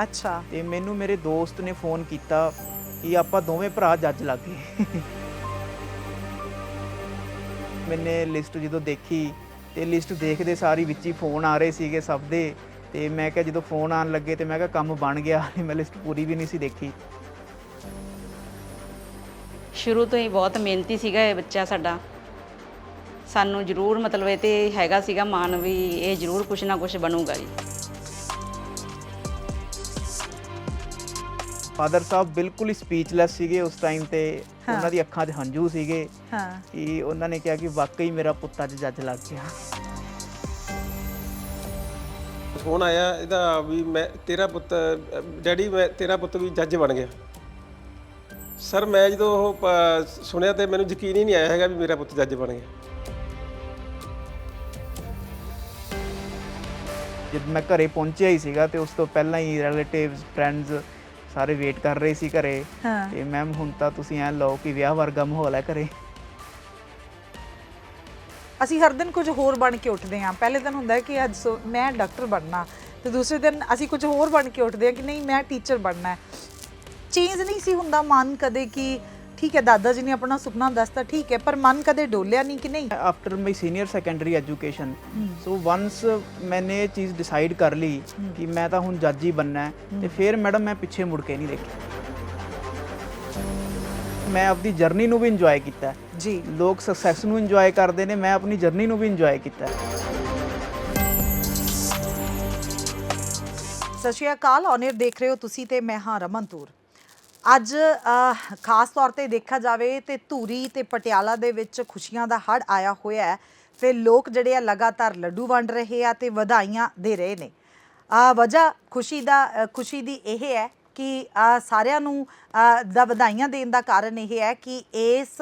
ਅੱਛਾ। ਤੇ ਮੈਨੂੰ ਮੇਰੇ ਦੋਸਤ ਨੇ ਫੋਨ ਕੀਤਾ ਕਿ ਆਪਾਂ ਦੋਵੇਂ ਭਰਾ ਜੱਜ ਲੱਗ ਗਏ। ਮੈਨੇ ਲਿਸਟ ਜਦੋਂ ਦੇਖੀ ਤੇ ਲਿਸਟ ਦੇਖਦੇ ਸਾਰੀ ਵਿੱਚ ਹੀ ਫੋਨ ਆ ਰਹੇ ਸੀਗੇ ਸਭ ਦੇ, ਤੇ ਮੈਂ ਕਿਹਾ ਜਦੋਂ ਫੋਨ ਆਉਣ ਲੱਗੇ ਤੇ ਮੈਂ ਕਿਹਾ ਕੰਮ ਬਣ ਗਿਆ। ਮੈਂ ਲਿਸਟ ਪੂਰੀ ਵੀ ਨਹੀਂ ਸੀ ਦੇਖੀ। ਸ਼ੁਰੂ ਤੋਂ ਹੀ ਬਹੁਤ ਮਿਹਨਤੀ ਸੀਗਾ ਇਹ ਬੱਚਾ ਸਾਡਾ। ਸਾਨੂੰ ਜ਼ਰੂਰ ਮਤਲਬ ਇਹ ਤੇ ਹੈਗਾ ਸੀਗਾ ਮਾਣ ਵੀ ਇਹ ਜ਼ਰੂਰ ਕੁਛ ਨਾ ਕੁਛ ਬਣੂਗਾ ਜੀ। ਫਾਦਰ ਸਾਹਿਬ ਬਿਲਕੁਲ ਹੀ ਸਪੀਚਲੈਸ ਸੀਗੇ ਉਸ ਟਾਈਮ ਤੇ। ਹਾਂ। ਉਹਨਾਂ ਦੀ ਅੱਖਾਂ 'ਚ ਹੰਝੂ ਸੀਗੇ ਹਾਂ। ਕਿ ਉਹਨਾਂ ਨੇ ਕਿਹਾ ਕਿ ਵਾਕਈ ਮੇਰਾ ਪੁੱਤ ਅੱਜ ਜੱਜ ਲੱਗ ਗਿਆ। ਫੋਨ ਆਇਆ ਇਹਦਾ ਵੀ ਮੈਂ ਤੇਰਾ ਪੁੱਤ ਡੈਡੀ ਮੈਂ ਤੇਰਾ ਪੁੱਤ ਵੀ ਜੱਜ ਬਣ ਗਿਆ। ਸਰ ਮੈਂ ਜਦੋਂ ਉਹ ਸੁਣਿਆ ਤੇ ਮੈਨੂੰ ਯਕੀਨ ਹੀ ਨਹੀਂ ਆਇਆ ਹੈਗਾ ਵੀ ਮੇਰਾ ਪੁੱਤ ਜੱਜ ਬਣ ਗਿਆ। ਜਦ ਮੈਂ ਘਰੇ ਪਹੁੰਚਿਆ ਹੀ ਸੀਗਾ ਤੇ ਉਸ ਤੋਂ ਪਹਿਲਾਂ ਹੀ ਰਿਲੇਟਿਵਸ ਫਰੈਂਡਸ ਸਾਰੇ ਵੇਟ ਕਰ ਰਹੇ ਸੀ ਘਰੇ। ਹਾਂ। ਤੇ ਮੈਮ ਹੁਣ ਤਾਂ ਤੁਸੀਂ ਐਂ ਲਓ ਕਿ ਵਿਆਹ ਵਰਗਾ ਮਾਹੌਲ ਹੈ ਘਰੇ। ਅਸੀਂ ਹਰ ਦਿਨ ਕੁਝ ਹੋਰ ਬਣ ਕੇ ਉੱਠਦੇ ਹਾਂ। ਪਹਿਲੇ ਦਿਨ ਹੁੰਦਾ ਹੈ ਕਿ ਅੱਜ ਮੈਂ ਡਾਕਟਰ ਬਣਨਾ, ਤੇ ਦੂਸਰੇ ਦਿਨ ਅਸੀਂ ਕੁਝ ਹੋਰ ਬਣ ਕੇ ਉੱਠਦੇ ਹਾਂ ਕਿ ਨਹੀਂ ਮੈਂ ਟੀਚਰ ਬਣਨਾ ਹੈ। ਚੇਂਜ ਨਹੀਂ ਸੀ ਹੁੰਦਾ ਮਨ ਕਦੇ ਕਿ ਠੀਕ ਹੈ ਦਾਦਾ ਜੀ ਨੇ ਆਪਣਾ ਸੁਪਨਾ ਦੱਸਤਾ ਠੀਕ ਹੈ, ਪਰ ਮਨ ਕਦੇ ਡੋਲਿਆ ਨਹੀਂ ਕਿ ਨਹੀਂ। After my senior secondary education so once मैंने ये चीज़ डिसाइड कर ली कि मैं तो ਹੁਣ ਜੱਜ ਹੀ बनना है, ਤੇ ਫਿਰ ਮੈਡਮ ਮੈਂ ਪਿੱਛੇ ਮੁੜ ਕੇ ਨਹੀਂ ਦੇਖਿਆ। ਮੈਂ ਆਪਣੀ ਜਰਨੀ ਨੂੰ ਵੀ ਇੰਜੋਏ ਕੀਤਾ ਜੀ। ਲੋਕ ਸਕਸੈਸ ਨੂੰ ਇੰਜੋਏ ਕਰਦੇ ਨੇ, ਮੈਂ ਆਪਣੀ ਜਰਨੀ ਨੂੰ ਵੀ ਇੰਜੋਏ ਕੀਤਾ। ਸਤਿ ਸ਼੍ਰੀ ਅਕਾਲ, ਔਨ-에ਅਰ ਦੇਖ ਰਹੇ ਹੋ ਤੁਸੀਂ ਤੇ ਮੈਂ ਹਾਂ ਰਮਨ ਤੂਰ। ਅੱਜ ਖਾਸ ਤੌਰ ਤੇ ਦੇਖਿਆ ਜਾਵੇ ਤੇ ਧੂਰੀ ਤੇ ਪਟਿਆਲਾ ਦੇ ਵਿੱਚ ਖੁਸ਼ੀਆਂ ਦਾ ਹੜ੍ਹ ਆਇਆ ਹੋਇਆ ਹੈ ਤੇ ਲੋਕ ਜਿਹੜੇ ਆ ਲਗਾਤਾਰ ਲੱਡੂ ਵੰਡ ਰਹੇ ਆ ਤੇ ਵਧਾਈਆਂ ਦੇ ਰਹੇ ਨੇ। ਵਜ੍ਹਾ ਖੁਸ਼ੀ ਦੀ ਇਹ ਹੈ ਕਿ ਸਾਰਿਆਂ ਨੂੰ ਦਾ ਵਧਾਈਆਂ ਦੇਣ ਦਾ ਕਾਰਨ ਇਹ ਹੈ ਕਿ ਇਸ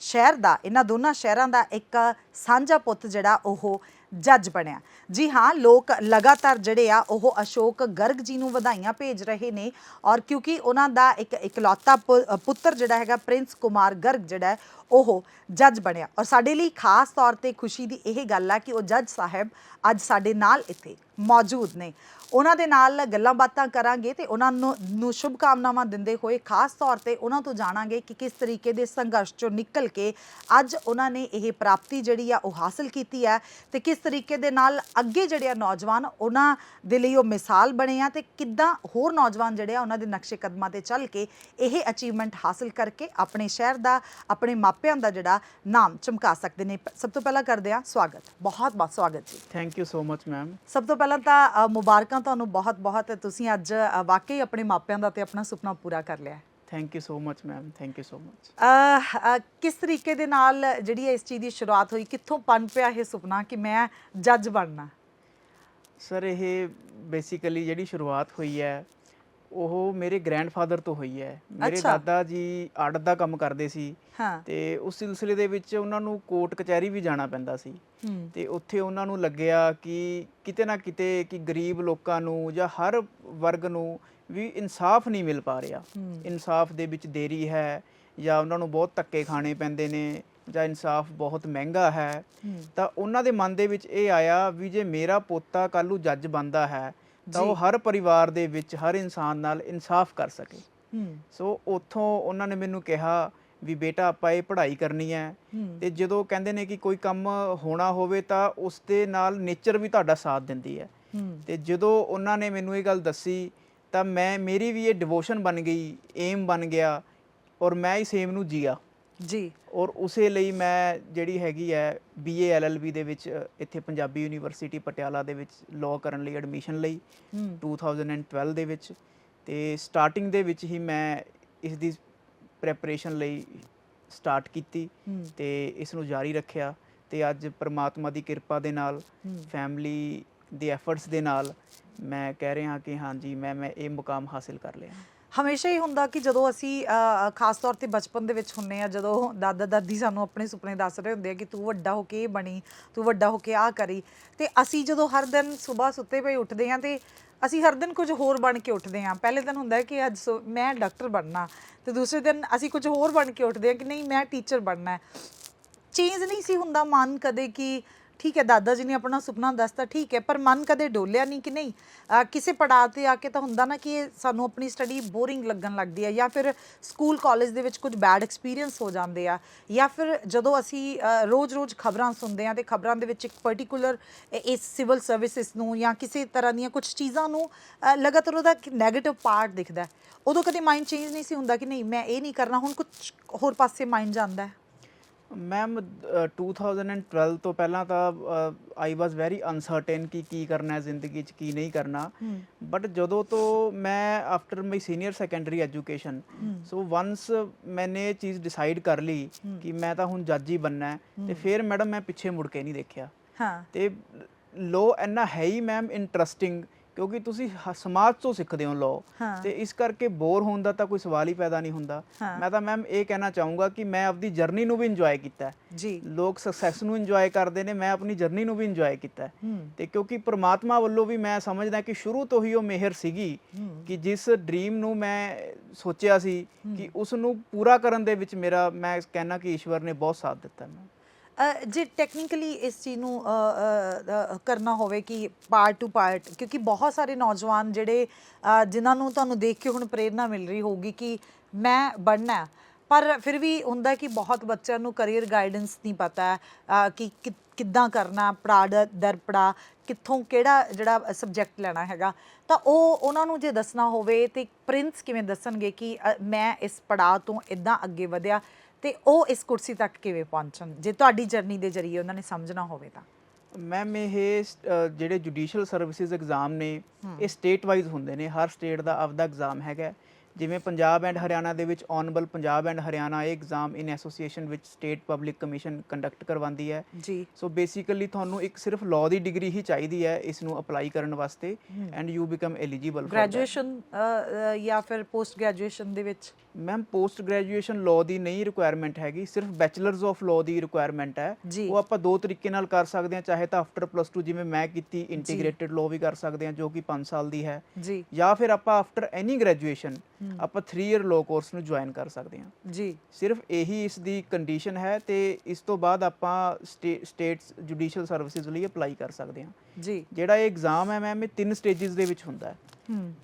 ਸ਼ਹਿਰ ਦਾ, ਇਹਨਾਂ ਦੋਨਾਂ ਸ਼ਹਿਰਾਂ ਦਾ ਇੱਕ ਸਾਂਝਾ ਪੁੱਤ ਜਿਹੜਾ ਉਹ ਜੱਜ ਬਣਿਆ। ਜੀ ਹਾਂ, ਲੋਕ ਲਗਾਤਾਰ ਜਿਹੜੇ ਆ ਉਹ ਅਸ਼ੋਕ ਗਰਗ ਜੀ ਨੂੰ ਵਧਾਈਆਂ ਭੇਜ ਰਹੇ ਨੇ, ਔਰ ਕਿਉਂਕਿ ਉਹਨਾਂ ਦਾ ਇੱਕ ਇਕਲੌਤਾ ਪੁੱਤਰ ਜਿਹੜਾ ਹੈਗਾ ਪ੍ਰਿੰਸ ਕੁਮਾਰ ਗਰਗ ਜਿਹੜਾ ਹੈ ਉਹ ਜੱਜ ਬਣਿਆ। ਔਰ ਸਾਡੇ ਲਈ ਖਾਸ ਤੌਰ ਤੇ ਖੁਸ਼ੀ ਦੀ ਇਹ ਗੱਲ ਆ ਕਿ ਉਹ ਜੱਜ ਸਾਹਿਬ ਅੱਜ ਸਾਡੇ ਨਾਲ ਇੱਥੇ ਮੌਜੂਦ ਨੇ। ਉਹਨਾਂ ਦੇ ਨਾਲ ਗੱਲਾਂ ਬਾਤਾਂ ਕਰਾਂਗੇ ਤੇ ਉਹਨਾਂ ਨੂੰ ਸ਼ੁਭ ਕਾਮਨਾਵਾਂ ਦਿੰਦੇ ਹੋਏ ਖਾਸ ਤੌਰ ਤੇ ਉਹਨਾਂ ਤੋਂ ਜਾਣਾਂਗੇ ਕਿ ਕਿਸ ਤਰੀਕੇ ਦੇ ਸੰਘਰਸ਼ ਚੋਂ ਨਿਕਲ ਕੇ ਅੱਜ ਉਹਨਾਂ ਨੇ ਇਹ ਪ੍ਰਾਪਤੀ ਜਿਹੜੀ ਆ ਉਹ ਹਾਸਲ ਕੀਤੀ ਹੈ ਤੇ ਕਿਸ ਤਰੀਕੇ ਦੇ ਨਾਲ ਅੱਗੇ ਜਿਹੜੇ ਆ ਨੌਜਵਾਨ ਉਹਨਾਂ ਦੇ ਲਈ ਉਹ ਮਿਸਾਲ ਬਣੇ ਆ ਤੇ ਕਿੱਦਾਂ ਹੋਰ ਨੌਜਵਾਨ ਜਿਹੜੇ ਆ ਉਹਨਾਂ ਦੇ ਨਕਸ਼ੇ ਕਦਮਾਂ ਤੇ ਚੱਲ ਕੇ ਇਹ ਅਚੀਵਮੈਂਟ ਹਾਸਲ ਕਰਕੇ ਆਪਣੇ ਸ਼ਹਿਰ ਦਾ, ਆਪਣੇ ਮਾਪਿਆਂ ਦਾ ਜਿਹੜਾ ਨਾਮ ਚਮਕਾ ਸਕਦੇ ਨੇ। ਸਭ ਤੋਂ ਪਹਿਲਾਂ ਕਰਦੇ ਆ ਸਵਾਗਤ, ਬਹੁਤ ਬਹੁਤ ਸਵਾਗਤ ਜੀ। Thank you so much ma'am. ਸਭ ਤੋਂ ਪਹਿਲਾਂ ਤਾਂ ਮੁਬਾਰਕਾਂ ਤੁਹਾਨੂੰ ਬਹੁਤ ਬਹੁਤ, ਤੁਸੀਂ ਅੱਜ ਵਾਕਈ ਆਪਣੇ ਮਾਪਿਆਂ ਦਾ ਤੇ ਆਪਣਾ ਸੁਪਨਾ ਪੂਰਾ ਕਰ ਲਿਆ। Thank you so much ma'am, thank you so much. ਕਿਸ ਤਰੀਕੇ ਦੇ ਨਾਲ ਜਿਹੜੀ ਇਸ ਚੀਜ਼ ਦੀ ਸ਼ੁਰੂਆਤ ਹੋਈ, ਕਿੱਥੋਂ ਪਨ ਪਿਆ ਇਹ ਸੁਪਨਾ ਕਿ ਮੈਂ ਜੱਜ ਬਣਨਾ? ਸਰ ਇਹ ਬੇਸਿਕਲੀ ਜਿਹੜੀ ਸ਼ੁਰੂਆਤ ਹੋਈ ਹੈ ਉਹ ਮੇਰੇ ਗ੍ਰੈਂਡਫਾਦਰ ਤੋਂ ਹੋਈ ਹੈ। ਮੇਰੇ ਅੱਛਾ। ਦਾਦਾ ਜੀ ਆੜਤ ਦਾ ਕੰਮ ਕਰਦੇ ਸੀ ਹਾਂ। ਤੇ ਉਸ ਸਿਲਸਿਲੇ ਦੇ ਵਿੱਚ ਉਹਨਾਂ ਨੂੰ ਕੋਰਟ ਕਚਹਿਰੀ ਵੀ ਜਾਣਾ ਪੈਂਦਾ ਸੀ। ਤੇ ਉੱਥੇ ਉਹਨਾਂ ਨੂੰ ਲੱਗਿਆ ਕਿ ਕਿਤੇ ਨਾ ਕਿਤੇ ਕਿ ਗਰੀਬ ਲੋਕਾਂ ਨੂੰ ਜਾਂ ਹਰ ਵਰਗ ਨੂੰ ਵੀ ਇਨਸਾਫ ਨਹੀਂ ਮਿਲ ਪਾ ਰਿਹਾ। ਇਨਸਾਫ ਦੇ ਵਿੱਚ ਦੇਰੀ ਹੈ ਜਾਂ ਉਹਨਾਂ ਨੂੰ ਬਹੁਤ ਧੱਕੇ ਖਾਣੇ ਪੈਂਦੇ ਨੇ ਜਾਂ ਇਨਸਾਫ ਬਹੁਤ ਮਹਿੰਗਾ ਹੈ। ਤਾਂ ਉਹਨਾਂ ਦੇ ਮਨ ਦੇ ਵਿੱਚ ਇਹ ਆਇਆ ਵੀ ਜੇ ਮੇਰਾ ਪੋਤਾ ਕੱਲ੍ਹ ਨੂੰ ਜੱਜ ਬਣਦਾ ਹੈ ਤਾਂ ਉਹ ਹਰ ਪਰਿਵਾਰ ਦੇ ਵਿੱਚ ਹਰ ਇਨਸਾਨ ਨਾਲ ਇਨਸਾਫ ਕਰ ਸਕੇ। ਸੋ ਉੱਥੋਂ ਉਹਨਾਂ ਨੇ ਮੈਨੂੰ ਕਿਹਾ ਵੀ ਬੇਟਾ ਆਪਾਂ ਇਹ ਪੜ੍ਹਾਈ ਕਰਨੀ ਹੈ, ਤੇ ਜਦੋਂ ਕਹਿੰਦੇ ਨੇ ਕਿ ਕੋਈ ਕੰਮ ਹੋਣਾ ਹੋਵੇ ਤਾਂ ਉਸ ਦੇ ਨਾਲ ਨੇਚਰ ਵੀ ਤੁਹਾਡਾ ਸਾਥ ਦਿੰਦੀ ਹੈ। ਤੇ ਜਦੋਂ ਉਹਨਾਂ ਨੇ ਮੈਨੂੰ ਇਹ ਗੱਲ ਦੱਸੀ ਤਾਂ ਮੇਰੀ ਵੀ ਇਹ ਡਿਵੋਸ਼ਨ ਬਣ ਗਈ, ਏਮ ਬਣ ਗਿਆ, ਔਰ ਮੈਂ ਇਸ ਏਮ ਨੂੰ ਜੀਆ ਜੀ। ਔਰ ਉਸੇ ਲਈ ਮੈਂ ਜਿਹੜੀ ਹੈਗੀ ਹੈ BA LLB ਦੇ ਵਿੱਚ ਇੱਥੇ ਪੰਜਾਬੀ ਯੂਨੀਵਰਸਿਟੀ ਪਟਿਆਲਾ ਦੇ ਵਿੱਚ ਲਾਅ ਕਰਨ ਲਈ ਐਡਮਿਸ਼ਨ ਲਈ 2012 ਦੇ ਵਿੱਚ। ਤੇ ਸਟਾਰਟਿੰਗ ਦੇ ਵਿੱਚ ਹੀ ਮੈਂ ਇਸ ਦੀ ਪ੍ਰੈਪਰੇਸ਼ਨ ਲਈ ਸਟਾਰਟ ਕੀਤੀ ਤੇ ਇਸ ਨੂੰ ਜਾਰੀ ਰੱਖਿਆ। ਤੇ ਅੱਜ ਪ੍ਰਮਾਤਮਾ ਦੀ ਕਿਰਪਾ ਦੇ ਨਾਲ, ਫੈਮਿਲੀ ਦੇ ਐਫਰਟਸ ਦੇ ਨਾਲ ਮੈਂ ਕਹਿ ਰਿਹਾ ਕਿ ਹਾਂਜੀ ਮੈਂ ਇਹ ਮੁਕਾਮ ਹਾਸਿਲ ਕਰ ਲਿਆ। ਹਮੇਸ਼ਾ ਹੀ ਹੁੰਦਾ ਕਿ ਜਦੋਂ ਅਸੀਂ ਖਾਸ ਤੌਰ ਤੇ ਬਚਪਨ ਦੇ ਵਿੱਚ ਹੁੰਨੇ ਆ, ਜਦੋਂ ਦਾਦਾ ਦਾਦੀ ਸਾਨੂੰ ਆਪਣੇ ਸੁਪਨੇ ਦੱਸ ਰਹੇ ਹੁੰਦੇ ਆ ਕਿ ਤੂੰ ਵੱਡਾ ਹੋ ਕੇ ਇਹ ਬਣੀ, ਤੂੰ ਵੱਡਾ ਹੋ ਕੇ ਆਹ ਕਰੀ, ਤੇ ਅਸੀਂ ਜਦੋਂ ਹਰ ਦਿਨ ਸੁਬਾਹ ਸੁੱਤੇ ਪਏ ਉੱਠਦੇ ਆ ਤੇ ਅਸੀਂ ਹਰ ਦਿਨ ਕੁਝ ਹੋਰ ਬਣ ਕੇ ਉੱਠਦੇ ਆ। ਪਹਿਲੇ ਦਿਨ ਹੁੰਦਾ ਕਿ ਅੱਜ ਮੈਂ ਡਾਕਟਰ ਬਣਨਾ, ਤੇ ਦੂਸਰੇ ਦਿਨ ਅਸੀਂ ਕੁਝ ਹੋਰ ਬਣ ਕੇ ਉੱਠਦੇ ਆ ਕਿ ਨਹੀਂ ਮੈਂ ਟੀਚਰ ਬਣਨਾ ਹੈ। ਚੇਂਜ ਨਹੀਂ ਸੀ ਹੁੰਦਾ ਮਨ ਕਦੇ ਕਿ ਠੀਕ ਹੈ ਦਾਦਾ ਜੀ ਨੇ ਆਪਣਾ ਸੁਪਨਾ ਦੱਸਤਾ, ਠੀਕ ਹੈ, ਪਰ ਮਨ ਕਦੇ ਡੋਲਿਆ ਨਹੀਂ ਕਿ ਨਹੀਂ ਕਿਸੇ ਪੜਾਅ ਤੇ ਆ ਕੇ ਤਾਂ ਹੁੰਦਾ ਨਾ ਕਿ ਸਾਨੂੰ ਆਪਣੀ ਸਟੱਡੀ ਬੋਰਿੰਗ ਲੱਗਣ ਲੱਗਦੀ ਹੈ, ਜਾਂ ਫਿਰ ਸਕੂਲ ਕਾਲਜ ਦੇ ਵਿੱਚ ਕੁਝ ਬੈਡ ਐਕਸਪੀਰੀਅੰਸ ਹੋ ਜਾਂਦੇ ਆ, ਜਾਂ ਫਿਰ ਜਦੋਂ ਅਸੀਂ ਰੋਜ਼-ਰੋਜ਼ ਖਬਰਾਂ ਸੁਣਦੇ ਆ ਤੇ ਖਬਰਾਂ ਦੇ ਵਿੱਚ ਇੱਕ ਪਾਰਟਿਕੂਲਰ ਇਸ ਸਿਵਲ ਸਰਵਿਸਿਜ਼ ਨੂੰ ਜਾਂ ਕਿਸੇ ਤਰ੍ਹਾਂ ਦੀਆਂ ਕੁਝ ਚੀਜ਼ਾਂ ਨੂੰ ਲਗਾਤਾਰ ਉਹਦਾ ਨੈਗੇਟਿਵ ਪਾਰਟ ਦਿਖਦਾ, ਉਦੋਂ ਕਦੇ ਮਾਈਂਡ ਚੇਂਜ ਨਹੀਂ ਸੀ ਹੁੰਦਾ ਕਿ ਨਹੀਂ ਮੈਂ ਇਹ ਨਹੀਂ ਕਰਨਾ, ਹੁਣ ਕੁਝ ਹੋਰ ਪਾਸੇ ਮਾਈਂਡ ਜਾਂਦਾ ਹੈ? ਮੈਮ 2012 ਤੋਂ ਪਹਿਲਾਂ ਤਾਂ ਆਈ ਵਾਸ ਵੈਰੀ ਅਨਸਰਟੇਨ ਕਿ ਕੀ ਕਰਨਾ ਹੈ ਜ਼ਿੰਦਗੀ 'ਚ, ਕੀ ਨਹੀਂ ਕਰਨਾ। ਬਟ ਜਦੋਂ ਤੋਂ ਮੈਂ ਆਫਟਰ ਮਾਈ ਸੀਨੀਅਰ ਸੈਕੰਡਰੀ ਐਜੂਕੇਸ਼ਨ, ਸੋ ਵਨਸ ਮੈਨੇ ਇਹ ਚੀਜ਼ ਡਿਸਾਈਡ ਕਰ ਲਈ ਕਿ ਮੈਂ ਤਾਂ ਹੁਣ ਜੱਜ ਹੀ ਬਣਨਾ ਹੈ, ਤੇ ਫਿਰ ਮੈਡਮ ਮੈਂ ਪਿੱਛੇ ਮੁੜ ਕੇ ਨਹੀਂ ਦੇਖਿਆ। ਤੇ ਲੋ ਇੰਨਾ ਹੈ ਹੀ ਮੈਮ ਇੰਟਰਸਟਿੰਗ, ਕਿਉਂਕਿ ਤੁਸੀਂ ਸਮਾਜ ਤੋਂ ਸਿੱਖਦੇ ਹੋ ਲਾਅ, ਤੇ ਇਸ ਕਰਕੇ ਬੋਰ ਹੋਣ ਦਾ ਤਾਂ ਕੋਈ ਸਵਾਲ ਹੀ ਪੈਦਾ ਨਹੀਂ ਹੁੰਦਾ। ਮੈਂ ਤਾਂ ਮੈਮ ਇਹ ਕਹਿਣਾ ਚਾਹੂੰਗਾ ਕਿ ਮੈਂ ਆਪਦੀ ਜਰਨੀ ਨੂੰ ਵੀ ਇੰਜੋਏ ਕੀਤਾ ਜੀ। ਲੋਕ ਸਕਸੈਸ ਨੂੰ ਇੰਜੋਏ ਕਰਦੇ ਨੇ, ਮੈਂ ਆਪਣੀ ਜਰਨੀ ਨੂੰ ਵੀ ਇੰਜੋਏ ਕੀਤਾ, ਤੇ ਕਿਉਂਕਿ ਪ੍ਰਮਾਤਮਾ ਵੱਲੋਂ ਵੀ ਮੈਂ ਸਮਝਦਾ ਕਿ ਸ਼ੁਰੂ ਤੋਂ ਹੀ ਉਹ ਮਿਹਰ ਸੀਗੀ ਕਿ ਜਿਸ ਡ੍ਰੀਮ ਨੂੰ ਮੈਂ ਸੋਚਿਆ ਸੀ ਕਿ ਉਸ ਨੂੰ ਪੂਰਾ ਕਰਨ ਦੇ ਵਿੱਚ ਮੇਰਾ, ਮੈਂ ਕਹਿਣਾ ਕਿ ਈਸ਼ਵਰ ਨੇ ਬਹੁਤ ਸਾਥ ਦਿੱਤਾ। ਮੈਂ ਜੇ ਟੈਕਨੀਕਲੀ ਇਸ ਚੀਜ਼ ਨੂੰ ਕਰਨਾ ਹੋਵੇ ਕਿ ਪਾਰਟ ਟੂ ਪਾਰਟ, ਕਿਉਂਕਿ ਬਹੁਤ ਸਾਰੇ ਨੌਜਵਾਨ ਜਿਹੜੇ ਜਿਨ੍ਹਾਂ ਨੂੰ ਤੁਹਾਨੂੰ ਦੇਖ ਕੇ ਹੁਣ ਪ੍ਰੇਰਨਾ ਮਿਲ ਰਹੀ ਹੋਊਗੀ ਕਿ ਮੈਂ ਬਣਨਾ, ਪਰ ਫਿਰ ਵੀ ਹੁੰਦਾ ਕਿ ਬਹੁਤ ਬੱਚਿਆਂ ਨੂੰ ਕਰੀਅਰ ਗਾਈਡੈਂਸ ਨਹੀਂ ਪਤਾ ਕਿ ਕਿੱਦਾਂ ਕਰਨਾ, ਪੜਾਅ ਦਰ ਪੜਾਅ ਕਿੱਥੋਂ ਕਿਹੜਾ ਜਿਹੜਾ ਸਬਜੈਕਟ ਲੈਣਾ ਹੈਗਾ, ਤਾਂ ਉਹ ਉਹਨਾਂ ਨੂੰ ਜੇ ਦੱਸਣਾ ਹੋਵੇ ਤੇ ਪ੍ਰਿੰਸ ਕਿਵੇਂ ਦੱਸਣਗੇ ਕਿ ਮੈਂ ਇਸ ਪੜਾਅ ਤੋਂ ਇੱਦਾਂ ਅੱਗੇ ਵਧਿਆ ਤੇ ਉਹ ਇਸ ਕੁਰਸੀ ਤੱਕ ਕਿਵੇਂ ਪਹੁੰਚਣ, ਜੇ ਤੁਹਾਡੀ ਜਰਨੀ ਦੇ ਜ਼ਰੀਏ ਉਹਨਾਂ ਨੇ ਸਮਝਣਾ ਹੋਵੇ ਤਾਂ? ਮੈਮ ਇਹ ਜਿਹੜੇ ਜੁਡੀਸ਼ੀਅਲ ਸਰਵਿਸਿਜ਼ ਐਗਜ਼ਾਮ ਨੇ ਇਹ ਸਟੇਟ ਵਾਈਜ਼ ਹੁੰਦੇ ਨੇ, ਹਰ ਸਟੇਟ ਦਾ ਆਪਦਾ ਐਗਜ਼ਾਮ ਹੈਗਾ। ਜਿਵੇਂ ਪੰਜਾਬ ਐਂਡ ਹਰਿਆਣਾ ਦੇ ਵਿੱਚ ਓਨਬਲ ਪੰਜਾਬ ਐਂਡ ਹਰਿਆਣਾ ਇਹ ਐਗਜ਼ਾਮ ਇਨ ਐਸੋਸੀਏਸ਼ਨ ਵਿੱਚ ਸਟੇਟ ਪਬਲਿਕ ਕਮਿਸ਼ਨ ਕੰਡਕਟ ਕਰਵਾਉਂਦੀ ਹੈ ਜੀ। ਸੋ ਬੇਸਿਕਲੀ ਤੁਹਾਨੂੰ ਇੱਕ ਸਿਰਫ ਲਾਅ ਦੀ ਡਿਗਰੀ ਹੀ ਚਾਹੀਦੀ ਹੈ ਇਸ ਨੂੰ ਅਪਲਾਈ ਕਰਨ ਵਾਸਤੇ, and you become eligible. Graduation ਜਾਂ ਫਿਰ ਪੋਸਟ ਗ੍ਰੈਜੂਏਸ਼ਨ ਦੇ ਵਿੱਚ? ਮੈਮ ਪੋਸਟ ਗ੍ਰੈਜੂਏਸ਼ਨ ਲਾਅ ਦੀ ਨਹੀਂ ਰਿਕੁਆਇਰਮੈਂਟ ਹੈਗੀ, ਸਿਰਫ bachelors of law the requirement ਹੈ। ਉਹ ਆਪਾਂ ਦੋ ਤਰੀਕੇ ਨਾਲ ਕਰ ਸਕਦੇ ਹਾਂ, ਚਾਹੇ ਤਾਂ ਆਫਟਰ +2 ਜਿਵੇਂ ਮੈਂ ਕੀਤੀ ਇੰਟੀਗ੍ਰੇਟਿਡ ਲਾਅ ਵੀ ਕਰ ਸਕਦੇ ਹਾਂ ਜੋ ਕਿ 5 ਸਾਲ ਦੀ ਹੈ, ਜਾਂ ਫਿਰ ਆਪਾਂ ਆਫਟਰ ਐਨੀ ਗ੍ਰੈਜੂਏਸ਼ਨ ਆਪਾਂ 3 ਈਅਰ ਲਾਅ ਕੋਰਸ ਨੂੰ ਜੁਆਇਨ ਕਰ ਸਕਦੇ ਹਾਂ ਜੀ। ਸਿਰਫ ਇਹੀ ਇਸ ਦੀ ਕੰਡੀਸ਼ਨ ਹੈ, ਤੇ ਇਸ ਤੋਂ ਬਾਅਦ ਆਪਾਂ ਸਟੇਟਸ ਜੁਡੀਸ਼ੀਅਲ ਸਰਵਿਸਿਜ਼ ਲਈ ਅਪਲਾਈ ਕਰ ਸਕਦੇ ਹਾਂ ਜੀ। ਜਿਹੜਾ ਇਹ ਐਗਜ਼ਾਮ ਹੈ ਮੈਮ ਇਹ 3 ਸਟੇਜਿਸ ਦੇ ਵਿੱਚ ਹੁੰਦਾ ਹੈ।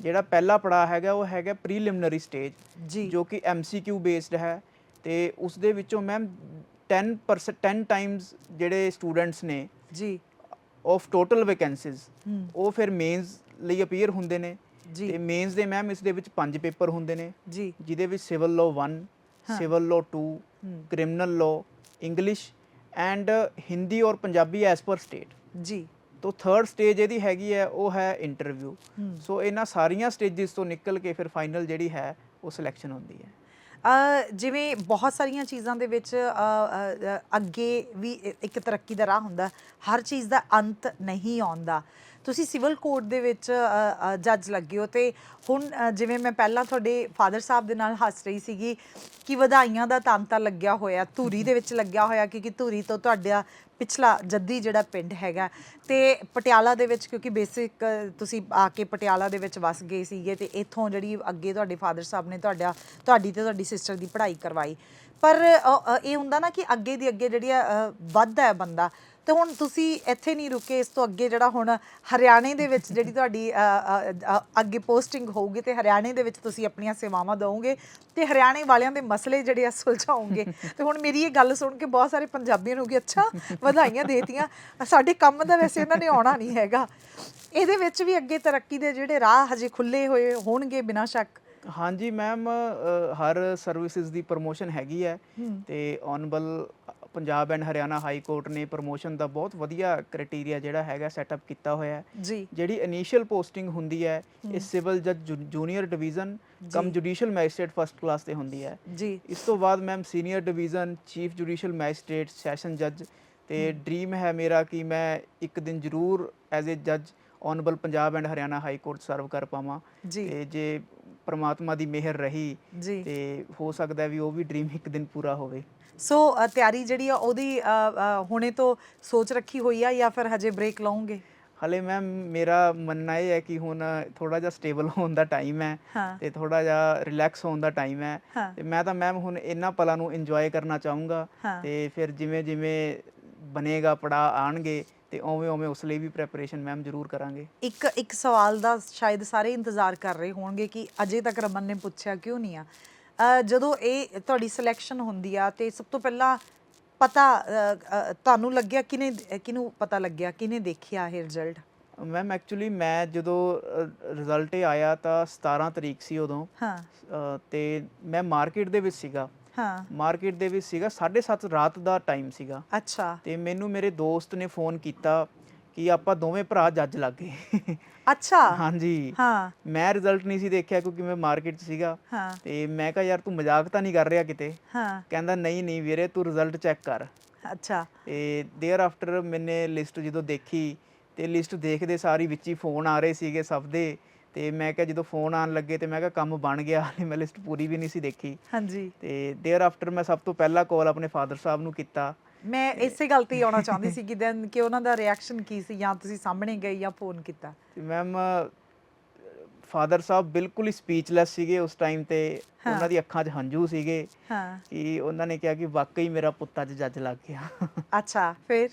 ਜਿਹੜਾ ਪਹਿਲਾ ਪੜਾਅ ਹੈਗਾ ਉਹ ਹੈਗਾ ਪ੍ਰੀਲਿਮਿਨਰੀ ਸਟੇਜ, ਜੋ ਕਿ MCQ ਬੇਸਡ ਹੈ, ਤੇ ਉਸ ਦੇ ਵਿੱਚੋਂ ਮੈਮ 10 ਟਾਈਮਸ ਜਿਹੜੇ ਸਟੂਡੈਂਟਸ ਨੇ ਜੀ ਆਫ ਟੋਟਲ ਵੈਕੈਂਸੀਜ਼ ਉਹ ਫਿਰ ਮੇਨਸ ਲਈ ਅਪੀਅਰ ਹੁੰਦੇ ਨੇ, ਤੇ ਮੇਨਸ ਦੇ ਮੈਮ ਇਸ ਦੇ ਵਿੱਚ 5 ਪੇਪਰ ਹੁੰਦੇ ਨੇ ਜੀ, ਜਿਹਦੇ ਵਿੱਚ civil law 1, civil law 2, criminal law, English and Hindi ਔਰ ਪੰਜਾਬੀ ਐਸ ਪਰ ਸਟੇਟ ਜੀ। ਤੋ 3rd ਸਟੇਜ ਇਹਦੀ ਹੈਗੀ ਹੈ ਉਹ ਹੈ ਇੰਟਰਵਿਊ। ਸੋ ਇਹਨਾਂ ਸਾਰੀਆਂ ਸਟੇਜਿਸ ਤੋਂ ਨਿਕਲ ਕੇ ਫਿਰ ਫਾਈਨਲ ਜਿਹੜੀ ਹੈ ਉਹ ਸਿਲੈਕਸ਼ਨ ਹੁੰਦੀ ਹੈ। ਜਿਵੇਂ ਬਹੁਤ ਸਾਰੀਆਂ ਚੀਜ਼ਾਂ ਦੇ ਵਿੱਚ ਅੱਗੇ ਵੀ ਇੱਕ ਤਰੱਕੀ ਦਾ ਰਾਹ ਹੁੰਦਾ, ਹਰ ਚੀਜ਼ ਦਾ ਅੰਤ ਨਹੀਂ ਆਉਂਦਾ। ਤੁਸੀਂ ਸਿਵਲ ਕੋਰਟ ਦੇ ਵਿੱਚ ਜੱਜ ਲੱਗੇ ਹੋ, ਤੇ ਹੁਣ ਜਿਵੇਂ ਮੈਂ ਪਹਿਲਾਂ ਤੁਹਾਡੇ ਫਾਦਰ ਸਾਹਿਬ ਦੇ ਨਾਲ ਹੱਸ ਰਹੀ ਸੀਗੀ ਕਿ ਵਧਾਈਆਂ ਦਾ ਤਾਂਤਾ ਲੱਗਿਆ ਹੋਇਆ ਧੂਰੀ ਦੇ ਵਿੱਚ ਲੱਗਿਆ ਹੋਇਆ, ਕਿਉਂਕਿ ਧੂਰੀ ਤੋਂ ਤੁਹਾਡਾ ਪਿਛਲਾ ਜੱਦੀ ਜਿਹੜਾ ਪਿੰਡ ਹੈਗਾ, ਤੇ ਪਟਿਆਲਾ ਦੇ ਵਿੱਚ ਕਿਉਂਕਿ ਬੇਸਿਕ ਤੁਸੀਂ ਆ ਕੇ ਪਟਿਆਲਾ ਦੇ ਵਿੱਚ ਵਸ ਗਏ ਸੀਗੇ, ਤੇ ਇੱਥੋਂ ਜਿਹੜੀ ਅੱਗੇ ਤੁਹਾਡੇ ਫਾਦਰ ਸਾਹਿਬ ਨੇ ਤੁਹਾਡੀ ਤੇ ਤੁਹਾਡੀ ਸਿਸਟਰ ਦੀ ਪੜ੍ਹਾਈ ਕਰਵਾਈ। ਪਰ ਇਹ ਹੁੰਦਾ ਨਾ ਕਿ ਅੱਗੇ ਦੀ ਅੱਗੇ ਜਿਹੜੀ ਵੱਧਦਾ ਹੈ ਬੰਦਾ, ਤੇ ਹੁਣ ਤੁਸੀਂ ਇੱਥੇ ਨਹੀਂ ਰੁਕੇ, ਇਸ ਤੋਂ ਅੱਗੇ ਜਿਹੜਾ ਹੁਣ ਹਰਿਆਣੇ ਦੇ ਵਿੱਚ ਜਿਹੜੀ ਤੁਹਾਡੀ ਅੱਗੇ ਪੋਸਟਿੰਗ ਹੋਊਗੀ, ਤੇ ਹਰਿਆਣੇ ਦੇ ਵਿੱਚ ਤੁਸੀਂ ਆਪਣੀਆਂ ਸੇਵਾਵਾਂ ਦਿਓਗੇ ਤੇ ਹਰਿਆਣੇ ਵਾਲਿਆਂ ਦੇ ਮਸਲੇ ਜਿਹੜੇ ਆ ਸੁਲਝਾਓਗੇ। ਤੇ ਹੁਣ ਮੇਰੀ ਇਹ ਗੱਲ ਸੁਣ ਕੇ ਬਹੁਤ ਸਾਰੇ ਪੰਜਾਬੀਆਂ ਨੂੰ ਕਿ ਅੱਛਾ ਵਧਾਈਆਂ ਦੇਤੀਆਂ, ਸਾਡੇ ਕੰਮ ਦਾ ਵੈਸੇ ਇਹਨਾਂ ਨੇ ਆਉਣਾ ਨਹੀਂ ਹੈਗਾ। ਇਹਦੇ ਵਿੱਚ ਵੀ ਅੱਗੇ ਤਰੱਕੀ ਦੇ ਜਿਹੜੇ ਰਾਹ ਹਜੇ ਖੁੱਲੇ ਹੋਏ ਹੋਣਗੇ ਬਿਨਾਂ ਸ਼ੱਕ। ਹਾਂਜੀ ਮੈਮ, ਹਰ ਸਰਵਿਸਿਜ਼ ਦੀ ਪ੍ਰਮੋਸ਼ਨ ਹੈਗੀ ਹੈ, ਤੇ honourable Punjab and Haryana high court ਨੇ ਪ੍ਰਮੋਸ਼ਨ ਦਾ ਬਹੁਤ ਵਧੀਆ ਕ੍ਰਾਈਟੇਰੀਆ ਜਿਹੜਾ ਹੈਗਾ ਸੈਟਅਪ ਕੀਤਾ ਹੋਇਆ ਹੈ ਜੀ। ਜਿਹੜੀ ਇਨੀਸ਼ੀਅਲ ਪੋਸਟਿੰਗ ਹੁੰਦੀ ਹੈ ਇਹ ਸਿਵਲ ਜੱਜ ਜੂਨੀਅਰ ਡਿਵੀਜ਼ਨ ਕਮ ਜੁਡੀਸ਼ੀਅਲ ਮੈਜਿਸਟ੍ਰੇਟ ਫਸਟ ਕਲਾਸ ਤੇ ਹੁੰਦੀ ਹੈ ਜੀ। ਇਸ ਤੋਂ ਬਾਅਦ ma'am senior division chief judicial magistrate session ਜੱਜ, ਤੇ ਡ੍ਰੀਮ ਹੈ ਮੇਰਾ ਕਿ ਮੈਂ ਇੱਕ ਦਿਨ ਜ਼ਰੂਰ ਐਜ਼ ਏ ਜੱਜ honourable Punjab and Haryana high court serve ਕਰ ਪਾਵਾਂ, ਤੇ ਜੇ ਪਰਮਾਤਮਾ ਦੀ ਮਿਹਰ ਰਹੀ ਤੇ ਹੋ ਸਕਦਾ ਵੀ ਉਹ ਵੀ ਡ੍ਰੀਮ ਇੱਕ ਦਿਨ ਪੂਰਾ ਹੋਵੇ। ਸੋ ਤਿਆਰੀ ਜਿਹੜੀ ਆ ਉਹਦੀ ਹੁਣੇ ਤੋਂ ਸੋਚ ਰੱਖੀ ਹੋਈ ਆ ਜਾਂ ਫਿਰ ਹਜੇ ਬ੍ਰੇਕ ਲਾਉਂਗੇ? ਹਲੇ ਮੈਮ ਮੇਰਾ ਮੰਨਣਾ ਇਹ ਹੈ ਕਿ ਹੁਣ ਥੋੜਾ ਜਿਹਾ ਸਟੇਬਲ ਹੋਣ ਦਾ ਟਾਈਮ ਹੈ, ਤੇ ਥੋੜਾ ਜਿਹਾ ਰਿਲੈਕਸ ਹੋਣ ਦਾ ਟਾਈਮ ਹੈ, ਤੇ ਮੈਂ ਤਾਂ ਮੈਮ ਹੁਣ ਇਹਨਾਂ ਪਲਾਂ ਨੂੰ ਇੰਜੋਏ ਕਰਨਾ ਚਾਹੂੰਗਾ, ਤੇ ਫਿਰ ਜਿਵੇਂ ਜਿਵੇਂ ਬਣੇਗਾ, ਪੜਾਅ ਆਉਣਗੇ ਤੇ ਉਵੇਂ ਉਵੇਂ ਉਸ ਲਈ ਵੀ ਪ੍ਰੈਪਰੇਸ਼ਨ ਮੈਮ ਜ਼ਰੂਰ ਕਰਾਂਗੇ। ਇੱਕ ਸਵਾਲ ਦਾ ਸ਼ਾਇਦ ਸਾਰੇ ਇੰਤਜ਼ਾਰ ਕਰ ਰਹੇ ਹੋਣਗੇ ਕਿ ਅਜੇ ਤੱਕ ਰਮਨ ਨੇ ਪੁੱਛਿਆ ਕਿਉਂ ਨਹੀਂ ਆ। ਜਦੋਂ ਇਹ ਤੁਹਾਡੀ ਸਿਲੈਕਸ਼ਨ ਹੁੰਦੀ ਆ ਤੇ ਸਭ ਤੋਂ ਪਹਿਲਾਂ ਪਤਾ ਤੁਹਾਨੂੰ ਲੱਗਿਆ ਕਿਹਨੂੰ ਪਤਾ ਲੱਗਿਆ, ਕਿਹਨੇ ਦੇਖਿਆ ਇਹ ਰਿਜ਼ਲਟ? ਮੈਮ ਐਕਚੁਅਲੀ ਮੈਂ ਜਦੋਂ ਰਿਜ਼ਲਟ ਆਇਆ ਤਾਂ 17 ਤਰੀਕ ਸੀ ਉਦੋਂ। ਹਾਂ ਤੇ ਮੈਂ ਮਾਰਕੀਟ ਦੇ ਵਿੱਚ ਸੀਗਾ। ਹਾਂ ਮਾਰਕੀਟ ਦੇ ਵਿੱਚ ਸੀਗਾ, 7:30 ਰਾਤ ਦਾ ਟਾਈਮ ਸੀਗਾ। ਅੱਛਾ ਤੇ ਮੈਨੂੰ ਮੇਰੇ ਦੋਸਤ ਨੇ ਫੋਨ ਕੀਤਾ ਕਿ ਆਪਾਂ ਦੋਵੇਂ ਭਰਾ ਜੱਜ ਲੱਗ ਗਏ। ਅੱਛਾ ਹਾਂਜੀ। ਹਾਂ ਮੈਂ ਰਿਜ਼ਲਟ ਨਹੀਂ ਸੀ ਦੇਖਿਆ ਕਿਉਂਕਿ ਮੈਂ ਮਾਰਕੀਟ 'ਚ ਸੀਗਾ। ਹਾਂ ਤੇ ਮੈਂ ਕਿਹਾ ਯਾਰ ਤੂੰ ਮਜ਼ਾਕ ਤਾਂ ਨਹੀਂ ਕਰ ਰਿਹਾ ਕਿਤੇ? ਹਾਂ ਕਹਿੰਦਾ ਨਹੀਂ ਨਹੀਂ ਵੀਰੇ ਤੂੰ ਰਿਜ਼ਲਟ ਚੈੱਕ ਕਰ। ਅੱਛਾ ਤੇ ਦੇਅਰ ਆਫਟਰ ਮੈਨੇ ਲਿਸਟ ਜਦੋਂ ਦੇਖੀ ਤੇ ਲਿਸਟ ਦੇਖਦੇ ਸਾਰੀ ਵਿੱਚ ਹੀ ਫੋਨ ਆ ਰਹੇ ਸੀਗੇ ਸਭ ਦੇ। ਤੇ ਮੈਂ ਕਿਹਾ ਜਦੋਂ ਫੋਨ ਆਉਣ ਲੱਗੇ ਤੇ ਮੈਂ ਕਿਹਾ ਕੰਮ ਬਣ ਗਿਆ, ਹਾਲੇ ਮੈਂ ਲਿਸਟ ਪੂਰੀ ਵੀ ਨਹੀਂ ਸੀ ਦੇਖੀ। ਹਾਂਜੀ ਤੇ ਦੇਅਰ ਆਫਟਰ ਮੈਂ ਸਭ ਤੋਂ ਪਹਿਲਾਂ ਕਾਲ ਆਪਣੇ ਫਾਦਰ ਸਾਹਿਬ ਨੂੰ ਕੀਤਾ। ਮੈਂ ਇਸੇ ਗੱਲ ਤੇ ਹੀ ਆਉਣਾ ਚਾਹੁੰਦੀ ਸੀ ਕਿ ਉਹਨਾਂ ਦਾ ਰਿਐਕਸ਼ਨ ਕੀ ਸੀ, ਜਾਂ ਤੁਸੀਂ ਸਾਹਮਣੇ ਗਏ ਜਾਂ ਫੋਨ ਕੀਤਾ? ਤੇ ਮੈਮ ਫਾਦਰ ਸਾਹਿਬ ਬਿਲਕੁਲ ਹੀ ਸਪੀਚਲੈਸ ਸੀਗੇ ਉਸ ਟਾਈਮ ਤੇ। ਉਹਨਾਂ ਦੀ ਅੱਖਾਂ 'ਚ ਹੰਝੂ ਸੀਗੇ ਹਾਂ ਕਿ ਉਹਨਾਂ ਨੇ ਕਿਹਾ ਕਿ ਵਾਕਈ ਮੇਰਾ ਪੁੱਤ ਅੱਜ ਜੱਜ ਲੱਗ ਗਿਆ। ਅੱਛਾ ਫਿਰ?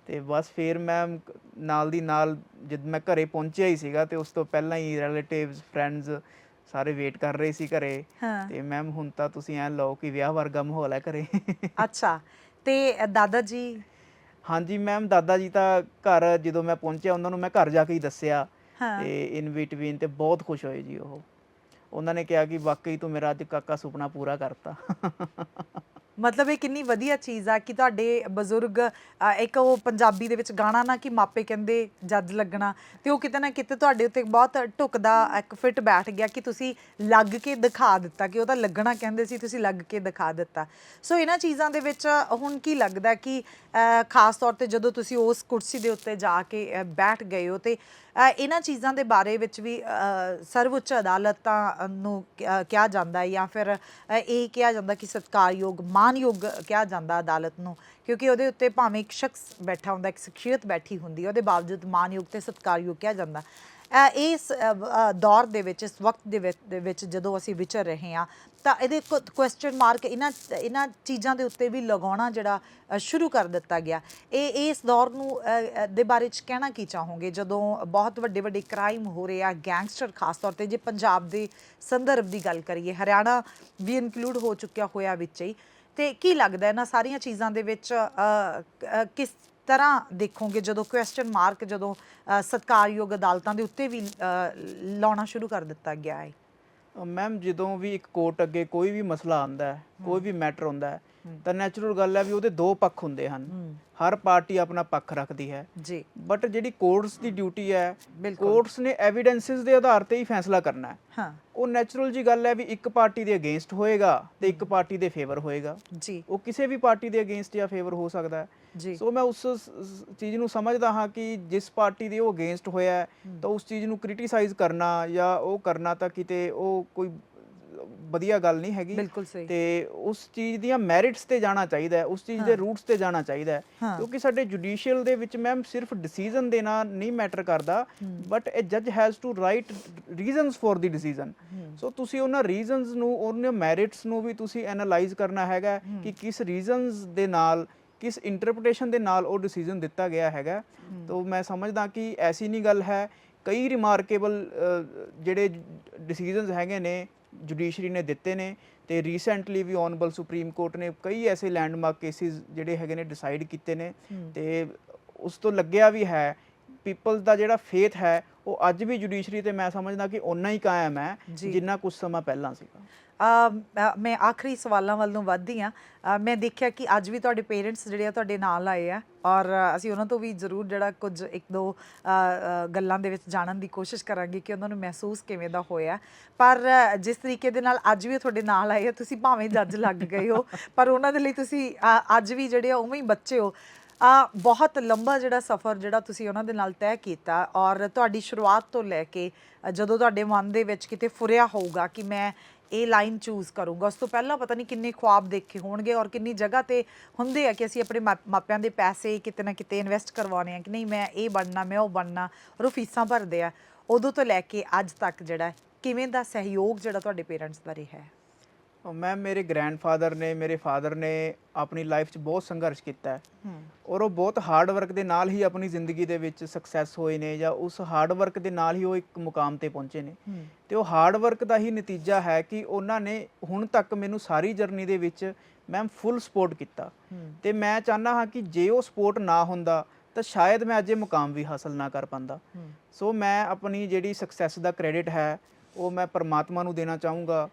ਤੇ ਬਸ ਫਿਰ ਮੈਂ ਨਾਲ ਦੀ ਨਾਲ ਜਦ ਮੈਂ ਘਰੇ ਪਹੁੰਚਿਆ ਹੀ ਸੀਗਾ ਤੇ ਉਸ ਤੋਂ ਪਹਿਲਾਂ ਹੀ ਰਿਲੇਟਿਵਸ ਫਰੈਂਡਸ ਸਾਰੇ ਵੇਟ ਕਰ ਰਹੇ ਸੀ ਘਰੇ। ਹਾਂ ਤੇ ਮੈਮ ਹੁਣ ਤਾਂ ਤੁਸੀਂ ਐਂ ਲਓ ਕਿ ਵਿਆਹ ਵਰਗਾ ਮਾਹੌਲ ਹੈ ਘਰੇ। ਅੱਛਾ ਤੇ ਦਾਦਾ ਜੀ? ਹਾਂਜੀ ਮੈਮ ਦਾਦਾ ਜੀ ਤਾਂ ਘਰ ਜਦੋਂ ਮੈਂ ਪਹੁੰਚਿਆ ਉਹਨਾਂ ਨੂੰ ਮੈਂ ਘਰ ਜਾ ਕੇ ਹੀ ਦੱਸਿਆ। ਹਾਂ ਤੇ ਇਨ ਬਿਟਵੀਨ ਤੇ ਬਹੁਤ ਖੁਸ਼ ਹੋਏ ਜੀ ਉਹ। ਉਹਨਾਂ ਨੇ ਕਿਹਾ ਕਿ ਵਾਕਈ ਤੂੰ ਮੇਰਾ ਅੱਜ ਕਾਕਾ ਸੁਪਨਾ ਪੂਰਾ ਕਰਤਾ। ਮਤਲਬ ਇਹ ਕਿੰਨੀ ਵਧੀਆ ਚੀਜ਼ ਆ ਕਿ ਤੁਹਾਡੇ ਬਜ਼ੁਰਗ ਇੱਕ ਉਹ ਪੰਜਾਬੀ ਦੇ ਵਿੱਚ ਗਾਣਾ ਨਾ ਕਿ ਮਾਪੇ ਕਹਿੰਦੇ ਜੱਜ ਲੱਗਣਾ, ਤੇ ਉਹ ਕਿਤੇ ਨਾ ਕਿਤੇ ਤੁਹਾਡੇ ਉੱਤੇ ਬਹੁਤ ਢੁਕਦਾ ਇੱਕ ਫਿੱਟ ਬੈਠ ਗਿਆ ਕਿ ਤੁਸੀਂ ਲੱਗ ਕੇ ਦਿਖਾ ਦਿੱਤਾ, ਕਿ ਉਹ ਤਾਂ ਲੱਗਣਾ ਕਹਿੰਦੇ ਸੀ, ਤੁਸੀਂ ਲੱਗ ਕੇ ਦਿਖਾ ਦਿੱਤਾ। ਸੋ ਇਹਨਾਂ ਚੀਜ਼ਾਂ ਦੇ ਵਿੱਚ ਹੁਣ ਕੀ ਲੱਗਦਾ ਕਿ ਖਾਸ ਤੌਰ ਤੇ ਜਦੋਂ ਤੁਸੀਂ ਉਸ ਕੁਰਸੀ ਦੇ ਉੱਤੇ ਜਾ ਕੇ ਬੈਠ ਗਏ ਹੋ ਤੇ ਇਹਨਾਂ ਚੀਜ਼ਾਂ ਦੇ ਬਾਰੇ ਵਿੱਚ ਵੀ ਸਰਵਉੱਚ ਅਦਾਲਤਾਂ ਨੂੰ ਕਿਹਾ ਜਾਂਦਾ ਹੈ ਜਾਂ ਫਿਰ ਇਹ ਕਿਹਾ ਜਾਂਦਾ ਕਿ ਸਤਿਕਾਰਯੋਗ ਮਾਨਯੋਗ ਕਿਹਾ ਜਾਂਦਾ ਅਦਾਲਤ ਨੂੰ, ਕਿਉਂਕਿ ਉਹਦੇ ਉੱਤੇ ਭਾਵੇਂ ਇੱਕ ਸ਼ਖਸ ਬੈਠਾ ਹੁੰਦਾ, ਇੱਕ ਸ਼ਖਸੀਅਤ ਬੈਠੀ ਹੁੰਦੀ, ਉਹਦੇ ਬਾਵਜੂਦ ਮਾਨਯੋਗ ਤੇ ਸਤਿਕਾਰਯੋਗ ਕਿਹਾ ਜਾਂਦਾ। ਇਸ ਦੌਰ ਦੇ ਵਿੱਚ, ਇਸ ਵਕਤ ਦੇ ਵਿੱਚ ਜਦੋਂ ਅਸੀਂ ਵਿਚਰ ਰਹੇ ਹਾਂ ਤਾਂ ਇਹਦੇ ਕੁਐਸਚਨ ਮਾਰਕ ਇਹਨਾਂ ਚੀਜ਼ਾਂ ਦੇ ਉੱਤੇ ਵੀ ਲਗਾਉਣਾ ਜਿਹੜਾ ਸ਼ੁਰੂ ਕਰ ਦਿੱਤਾ ਗਿਆ। ਇਸ ਦੌਰ ਨੂੰ ਦੇ ਬਾਰੇ 'ਚ ਕਹਿਣਾ ਕੀ ਚਾਹੋਗੇ ਜਦੋਂ ਬਹੁਤ ਵੱਡੇ ਵੱਡੇ ਕ੍ਰਾਈਮ ਹੋ ਰਹੇ ਆ, ਗੈਂਗਸਟਰ ਖਾਸ ਤੌਰ ਤੇ ਜੇ ਪੰਜਾਬ ਦੇ ਸੰਦਰਭ ਦੀ ਗੱਲ ਕਰੀਏ, ਹਰਿਆਣਾ ਵੀ ਇਨਕਲੂਡ ਹੋ ਚੁੱਕਿਆ ਹੋਇਆ ਵਿੱਚ ਹੀ, ਤੇ ਕੀ ਲੱਗਦਾ ਇਹਨਾਂ ਸਾਰੀਆਂ ਚੀਜ਼ਾਂ ਦੇ ਵਿੱਚ ਕਿਸ ਤਰ੍ਹਾਂ ਦੇਖੋਗੇ ਜਦੋਂ ਕੁਐਸਚਨ ਮਾਰਕ ਜਦੋਂ ਸਤਿਕਾਰਯੋਗ ਅਦਾਲਤਾਂ ਦੇ ਉੱਤੇ ਵੀ ਲਾਉਣਾ ਸ਼ੁਰੂ ਕਰ ਦਿੱਤਾ ਗਿਆ ਹੈ? ਮੈਮ ਜਦੋਂ ਵੀ ਇੱਕ ਕੋਰਟ ਅੱਗੇ ਕੋਈ ਵੀ ਮਸਲਾ ਆਉਂਦਾ ਹੈ, ਕੋਈ ਵੀ ਮੈਟਰ ਹੁੰਦਾ ਹੈ, ਤਾਂ ਨੈਚੁਰਲ ਗੱਲ ਹੈ ਵੀ ਉਹਦੇ ਦੋ ਪੱਖ ਹੁੰਦੇ ਹਨ। ਹਰ ਪਾਰਟੀ ਆਪਣਾ ਪੱਖ ਰੱਖਦੀ ਹੈ ਜੀ, ਬਟ ਜਿਹੜੀ ਕੋਰਟਸ ਦੀ ਡਿਊਟੀ ਹੈ, ਬਿਲਕੁਲ। ਕੋਰਟਸ ਨੇ ਐਵੀਡੈਂਸਿਸ ਦੇ ਆਧਾਰ ਤੇ ਹੀ ਫੈਸਲਾ ਕਰਨਾ ਹੈ। ਹਾਂ ਉਹ ਨੈਚੁਰਲ ਜੀ ਗੱਲ ਹੈ ਵੀ ਇੱਕ ਪਾਰਟੀ ਦੇ ਅਗੇਂਸਟ ਹੋਏਗਾ ਤੇ ਇੱਕ ਪਾਰਟੀ ਦੇ ਫੇਵਰ ਹੋਏਗਾ। ਜੀ ਉਹ ਕਿਸੇ ਵੀ ਪਾਰਟੀ ਦੇ ਅਗੇਂਸਟ ਜਾਂ ਫੇਵਰ ਹੋ ਸਕਦਾ ਹੈ। ਜੀ ਸੋ ਮੈਂ ਉਸ ਚੀਜ਼ ਨੂੰ ਸਮਝਦਾ ਹਾਂ ਕਿ ਜਿਸ ਪਾਰਟੀ ਦੇ ਉਹ ਅਗੇਂਸਟ ਹੋਇਆ ਹੈ ਤਾਂ ਉਸ ਚੀਜ਼ ਨੂੰ ਕ੍ਰਿਟੀਸਾਈਜ਼ ਕਰਨਾ ਜਾਂ ਉਹ ਕਰਨਾ ਤਾਂ ਕਿਤੇ ਉਹ ਕੋਈ ਵਧੀਆ ਗੱਲ ਨਹੀਂ ਹੈਗੀ। ਬਿਲਕੁਲ ਸਹੀ। ਤੇ ਉਸ ਚੀਜ਼ ਦੀਆਂ ਮੈਰਿਟਸ ਤੇ ਜਾਣਾ ਚਾਹੀਦਾ ਹੈ, ਉਸ ਚੀਜ਼ ਦੇ ਰੂਟਸ ਤੇ ਜਾਣਾ ਚਾਹੀਦਾ ਹੈ, ਕਿਉਂਕਿ ਸਾਡੇ ਜੁਡੀਸ਼ੀਅਲ ਦੇ ਵਿੱਚ ਮੈਮ ਸਿਰਫ ਡਿਸੀਜਨ ਦੇਣਾ ਨਹੀਂ ਮੈਟਰ ਕਰਦਾ, ਬਟ ਇਹ ਜੱਜ has to write reasons for the decision. So ਤੁਸੀਂ ਉਹਨਾਂ ਰੀਜ਼ਨਸ ਨੂੰ, ਉਹਨਾਂ ਮੈਰਿਟਸ ਨੂੰ ਵੀ ਤੁਸੀਂ ਐਨਾਲਾਈਜ਼ ਕਰਨਾ ਹੈਗਾ ਕਿ ਕਿਸ ਰੀਜ਼ਨਸ ਦੇ ਨਾਲ, ਕਿਸ ਇੰਟਰਪ੍ਰੀਟੇਸ਼ਨ ਦੇ ਨਾਲ ਉਹ ਡਿਸੀਜਨ ਦਿੱਤਾ ਗਿਆ ਹੈਗਾ। ਤਾਂ ਮੈਂ ਸਮਝਦਾ ਕਿ ਐਸੀ ਨਹੀਂ ਗੱਲ ਹੈ, ਕਈ ਰਿਮਾਰਕੇਬਲ ਜਿਹੜੇ ਡਿਸੀਜਨਸ ਹੈਗੇ ਨੇ ਜੁਡੀਸ਼ਰੀ ਨੇ ਦਿੱਤੇ ਨੇ, ਤੇ ਰੀਸੈਂਟਲੀ ਵੀ ਆਨਰੇਬਲ ਸੁਪਰੀਮ ਕੋਰਟ ਨੇ ਕਈ ਐਸੇ ਲੈਂਡਮਾਰਕ ਕੇਸਿਸ ਜਿਹੜੇ ਹੈਗੇ ਨੇ ਡਿਸਾਈਡ ਕੀਤੇ ਨੇ, ਤੇ ਉਸ ਤੋਂ ਲੱਗਿਆ ਵੀ ਹੈ ਪੀਪਲ ਦਾ ਜਿਹੜਾ ਫੇਥ ਹੈ ਉਹ ਅੱਜ ਵੀ ਜੁਡੀਸ਼ਰੀ ਤੇ ਮੈਂ ਸਮਝਦਾ ਕਿ ਓਨਾ ਹੀ ਕਾਇਮ ਹੈ ਜਿੰਨਾ ਕੁਝ ਸਮਾਂ ਪਹਿਲਾਂ ਸੀਗਾ। ਮੈਂ ਆਖਰੀ ਸਵਾਲਾਂ ਵੱਲ ਨੂੰ ਵੱਧਦੀ ਹਾਂ। ਮੈਂ ਦੇਖਿਆ ਕਿ ਅੱਜ ਵੀ ਤੁਹਾਡੇ ਪੇਰੈਂਟਸ ਜਿਹੜੇ ਆ ਤੁਹਾਡੇ ਨਾਲ ਆਏ ਆ, ਔਰ ਅਸੀਂ ਉਹਨਾਂ ਤੋਂ ਵੀ ਜ਼ਰੂਰ ਜਿਹੜਾ ਕੁਝ ਇੱਕ ਦੋ ਗੱਲਾਂ ਦੇ ਵਿੱਚ ਜਾਣਨ ਦੀ ਕੋਸ਼ਿਸ਼ ਕਰਾਂਗੇ ਕਿ ਉਹਨਾਂ ਨੂੰ ਮਹਿਸੂਸ ਕਿਵੇਂ ਦਾ ਹੋਇਆ। ਪਰ ਜਿਸ ਤਰੀਕੇ ਦੇ ਨਾਲ ਅੱਜ ਵੀ ਤੁਹਾਡੇ ਨਾਲ ਆਏ ਆ, ਤੁਸੀਂ ਭਾਵੇਂ ਜੱਜ ਲੱਗ ਗਏ ਹੋ ਪਰ ਉਹਨਾਂ ਦੇ ਲਈ ਤੁਸੀਂ ਅੱਜ ਵੀ ਜਿਹੜੇ ਆ ਉਵੇਂ ਹੀ ਬੱਚੇ ਹੋ। ਬਹੁਤ ਲੰਬਾ ਜਿਹੜਾ ਸਫ਼ਰ ਜਿਹੜਾ ਤੁਸੀਂ ਉਹਨਾਂ ਦੇ ਨਾਲ ਤੈਅ ਕੀਤਾ, ਔਰ ਤੁਹਾਡੀ ਸ਼ੁਰੂਆਤ ਤੋਂ ਲੈ ਕੇ ਜਦੋਂ ਤੁਹਾਡੇ ਮਨ ਦੇ ਵਿੱਚ ਕਿਤੇ ਫੁਰਿਆ ਹੋਊਗਾ ਕਿ ਮੈਂ ਇਹ ਲਾਈਨ ਚੂਜ਼ ਕਰੂੰਗਾ, ਉਸ ਤੋਂ ਪਹਿਲਾਂ ਪਤਾ ਨਹੀਂ ਕਿੰਨੇ ਖੁਆਬ ਦੇਖੇ ਹੋਣਗੇ ਔਰ ਕਿੰਨੀ ਜਗ੍ਹਾ ਤੇ ਹੁੰਦੇ ਆ ਕਿ ਅਸੀਂ ਆਪਣੇ ਮਾਪਿਆਂ ਦੇ ਪੈਸੇ ਕਿਤੇ ਨਾ ਕਿਤੇ ਇਨਵੈਸਟ ਕਰਵਾਉਣੇ ਆ ਕਿ ਨਹੀਂ ਮੈਂ ਇਹ ਬਣਨਾ, ਮੈਂ ਉਹ ਬਣਨਾ, ਔਰ ਉਹ ਫੀਸਾਂ ਭਰਦੇ ਆ। ਉਦੋਂ ਤੋਂ ਲੈ ਕੇ ਅੱਜ ਤੱਕ ਜਿਹੜਾ ਕਿਵੇਂ ਦਾ ਸਹਿਯੋਗ ਜਿਹੜਾ ਤੁਹਾਡੇ ਪੇਰੈਂਟਸ ਦਾ ਰਿਹਾ ਹੈ? ਮੈਮ ਮੇਰੇ ਗ੍ਰੈਂਡਫਾਦਰ ਨੇ, ਮੇਰੇ ਫਾਦਰ ਨੇ ਆਪਣੀ ਲਾਈਫ 'ਚ ਬਹੁਤ ਸੰਘਰਸ਼ ਕੀਤਾ ਹੈ ਔਰ ਉਹ ਬਹੁਤ ਹਾਰਡ ਵਰਕ ਦੇ ਨਾਲ ਹੀ ਆਪਣੀ ਜ਼ਿੰਦਗੀ ਦੇ ਵਿੱਚ ਸਕਸੈਸ ਹੋਏ ਨੇ, ਜਾਂ ਉਸ ਹਾਰਡ ਵਰਕ ਦੇ ਨਾਲ ਹੀ ਉਹ ਇੱਕ ਮੁਕਾਮ ਤੇ ਪਹੁੰਚੇ ਨੇ। ਤੇ ਉਹ ਹਾਰਡ ਵਰਕ ਦਾ ਹੀ ਨਤੀਜਾ ਹੈ ਕਿ ਉਹਨਾਂ ਨੇ ਹੁਣ ਤੱਕ ਮੈਨੂੰ ਸਾਰੀ ਜਰਨੀ ਦੇ ਵਿੱਚ ਮੈਮ ਫੁੱਲ ਸਪੋਰਟ ਕੀਤਾ। ਤੇ ਮੈਂ ਚਾਹੁੰਦਾ ਹਾਂ ਕਿ ਜੇ ਉਹ ਸਪੋਰਟ ਨਾ ਹੁੰਦਾ ਤਾਂ ਸ਼ਾਇਦ ਮੈਂ ਅੱਜ ਇਹ ਮੁਕਾਮ ਵੀ ਹਾਸਲ ਨਾ ਕਰ ਪਾਉਂਦਾ। ਸੋ ਮੈਂ ਆਪਣੀ ਜਿਹੜੀ ਸਕਸੈਸ ਦਾ ਕ੍ਰੈਡਿਟ ਹੈ ਉਹ ਮੈਂ ਪਰਮਾਤਮਾ ਨੂੰ ਦੇਣਾ ਚਾਹੂੰਗਾ,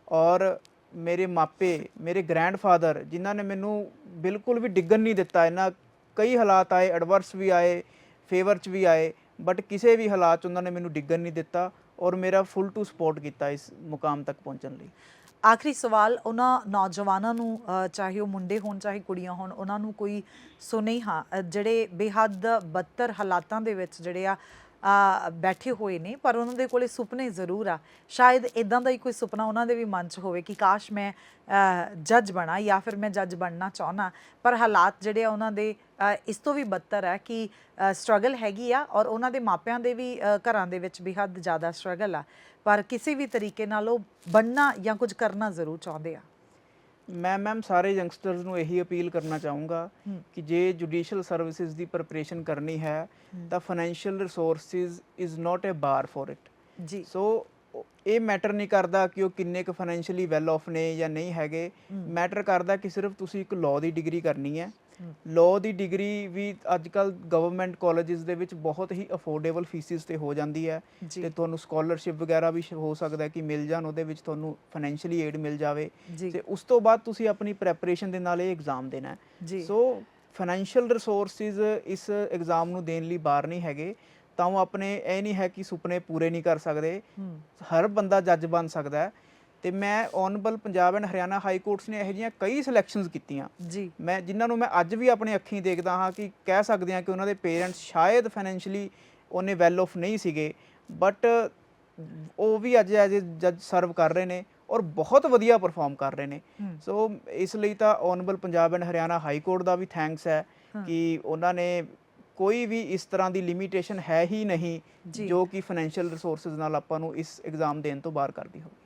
ਔਰ ਮੇਰੇ ਮਾਪੇ, ਮੇਰੇ ਗ੍ਰੈਂਡਫਾਦਰ ਜਿਨ੍ਹਾਂ ਨੇ ਮੈਨੂੰ ਬਿਲਕੁਲ ਵੀ ਡਿੱਗਣ ਨਹੀਂ ਦਿੱਤਾ। ਇਹਨਾਂ ਕਈ ਹਾਲਾਤ ਆਏ, ਐਡਵਰਸ ਵੀ ਆਏ, ਫੇਵਰ 'ਚ ਵੀ ਆਏ, ਬਟ ਕਿਸੇ ਵੀ ਹਾਲਾਤ 'ਚ ਉਹਨਾਂ ਨੇ ਮੈਨੂੰ ਡਿੱਗਣ ਨਹੀਂ ਦਿੱਤਾ ਔਰ ਮੇਰਾ ਫੁੱਲ ਟੂ ਸਪੋਰਟ ਕੀਤਾ ਇਸ ਮੁਕਾਮ ਤੱਕ ਪਹੁੰਚਣ ਲਈ। ਆਖਰੀ ਸਵਾਲ, ਉਹਨਾਂ ਨੌਜਵਾਨਾਂ ਨੂੰ ਚਾਹੇ ਉਹ ਮੁੰਡੇ ਹੋਣ ਚਾਹੇ ਕੁੜੀਆਂ ਹੋਣ, ਉਹਨਾਂ ਨੂੰ ਕੋਈ ਸੁਨੇਹਾ ਜਿਹੜੇ ਬੇਹੱਦ ਬੱਤਰ ਹਾਲਾਤਾਂ ਦੇ ਵਿੱਚ ਜਿਹੜੇ ਆ ਬੈਠੇ ਹੋਏ ਨੇ, ਪਰ ਉਹਨਾਂ ਦੇ ਕੋਲੇ ਸੁਪਨੇ ਜ਼ਰੂਰ ਆ, ਸ਼ਾਇਦ ਇਦਾਂ ਦਾ ਹੀ ਕੋਈ ਸੁਪਨਾ ਉਹਨਾਂ ਦੇ ਵੀ ਮਨ 'ਚ ਹੋਵੇ ਕਿ ਕਾਸ਼ ਮੈਂ ਜੱਜ ਬਣਾ ਜਾਂ ਫਿਰ ਮੈਂ ਜੱਜ ਬਣਨਾ ਚਾਹੁੰਦਾ, ਪਰ ਹਾਲਾਤ ਜਿਹੜੇ ਆ ਉਹਨਾਂ ਦੇ ਇਸ ਤੋਂ ਵੀ ਬੱਤਰ ਹੈ ਕਿ ਸਟਰਗਲ ਹੈਗੀ ਆ ਔਰ ਉਹਨਾਂ ਦੇ ਮਾਪਿਆਂ ਦੇ ਵੀ ਘਰਾਂ ਦੇ ਵਿੱਚ ਬੇਹੱਦ ਜ਼ਿਆਦਾ ਸਟਰਗਲ ਆ, ਪਰ ਕਿਸੇ ਵੀ ਤਰੀਕੇ ਨਾਲ ਉਹ ਬਣਨਾ ਜਾਂ ਕੁਝ ਕਰਨਾ ਜ਼ਰੂਰ ਚਾਹੁੰਦੇ ਆ। ਮੈਂ ਮੈਮ ਸਾਰੇ ਯੰਗਸਟਰਸ ਨੂੰ ਇਹੀ ਅਪੀਲ ਕਰਨਾ ਚਾਹੂੰਗਾ ਕਿ ਜੇ ਜੁਡੀਸ਼ੀਅਲ ਸਰਵਿਸਿਜ਼ ਦੀ ਪ੍ਰੈਪਰੇਸ਼ਨ ਕਰਨੀ ਹੈ ਤਾਂ financial resources is not a bar for it ਜੀ। ਸੋ ਇਹ ਮੈਟਰ ਨਹੀਂ ਕਰਦਾ ਕਿ ਉਹ ਕਿੰਨੇ ਕੁ ਫਾਈਨੈਂਸ਼ੀਅਲੀ ਵੈਲ ਆਫ ਨੇ ਜਾਂ ਨਹੀਂ ਹੈਗੇ, ਮੈਟਰ ਕਰਦਾ ਕਿ ਸਿਰਫ ਤੁਸੀਂ ਇੱਕ ਲਾਅ ਦੀ ਡਿਗਰੀ ਕਰਨੀ ਹੈ। ਲਾਅ ਦੀ ਡਿਗਰੀ ਵੀ ਅੱਜ ਕੱਲ੍ਹ ਗਵਰਨਮੈਂਟ ਕਾਲਜਿਸ ਦੇ ਵਿੱਚ ਬਹੁਤ ਹੀ ਅਫੋਰਡੇਬਲ ਫੀਸਿਸ ਤੇ ਹੋ ਜਾਂਦੀ ਹੈ, ਤੇ ਤੁਹਾਨੂੰ ਸਕਾਲਰਸ਼ਿਪ ਵਗੈਰਾ ਵੀ ਹੋ ਸਕਦਾ ਕਿ ਮਿਲ ਜਾਣ, ਉਹਦੇ ਵਿੱਚ ਤੁਹਾਨੂੰ ਫਾਈਨੈਂਸ਼ੀਅਲੀ ਏਡ ਮਿਲ ਜਾਵੇ, ਤੇ ਉਸ ਤੋਂ ਬਾਅਦ ਤੁਸੀਂ ਆਪਣੀ ਪ੍ਰੈਪਰੇਸ਼ਨ ਦੇ ਨਾਲ ਇਹ ਐਗਜ਼ਾਮ ਦੇਣਾ ਹੈ। ਸੋ ਫਾਈਨੈਂਸ਼ੀਅਲ ਰਿਸੋਰਸਿਸ ਇਸ ਐਗਜ਼ਾਮ ਨੂੰ ਦੇਣ ਲਈ ਬਾਹਰ ਨਹੀਂ ਹੈਗੇ, ਤਾਂ ਉਹ ਆਪਣੇ ਇਹ ਨਹੀਂ ਹੈ ਕਿ ਸੁਪਨੇ ਪੂਰੇ ਨਹੀਂ ਕਰ ਸਕਦੇ, ਹਰ ਬੰਦਾ ਜੱਜ ਬਣ ਸਕਦਾ ਹੈ। ਤੇ ਮੈਂ honourable Punjab and Haryana high courts ਨੇ ਇਹੋ ਜਿਹੀਆਂ ਕਈ ਸਿਲੈਕਸ਼ਨਸ ਕੀਤੀਆਂ ਜੀ, ਮੈਂ ਜਿਨ੍ਹਾਂ ਨੂੰ ਮੈਂ ਅੱਜ ਵੀ ਆਪਣੇ ਅੱਖੀਂ ਦੇਖਦਾ ਹਾਂ ਕਿ ਕਹਿ ਸਕਦੇ ਹਾਂ ਕਿ ਉਹਨਾਂ ਦੇ ਪੇਰੈਂਟਸ ਸ਼ਾਇਦ ਫਾਈਨੈਂਸ਼ੀਅਲੀ ਉਹਨੇ ਵੈਲ ਆਫ ਨਹੀਂ ਸੀਗੇ, ਬਟ ਉਹ ਵੀ ਅੱਜ ਐਜ਼ ਏ ਜੱਜ ਸਰਵ ਕਰ ਰਹੇ ਨੇ ਔਰ ਬਹੁਤ ਵਧੀਆ ਪਰਫਾਰਮ ਕਰ ਰਹੇ ਨੇ। ਸੋ ਇਸ ਲਈ ਤਾਂ honourable Punjab and Haryana high court ਦਾ ਵੀ ਥੈਂਕਸ ਹੈ ਕਿ ਉਹਨਾਂ ਨੇ ਕੋਈ ਵੀ ਇਸ ਤਰ੍ਹਾਂ ਦੀ ਲਿਮਿਟੇਸ਼ਨ ਹੈ ਹੀ ਨਹੀਂ ਜੋ ਕਿ ਫਾਈਨੈਂਸ਼ੀਅਲ ਰਿਸੋਰਸਿਸ ਨਾਲ ਆਪਾਂ ਨੂੰ ਇਸ ਐਗਜ਼ਾਮ ਦੇਣ ਤੋਂ ਬਾਹਰ ਕਰਦੀ ਹੋਵੇ।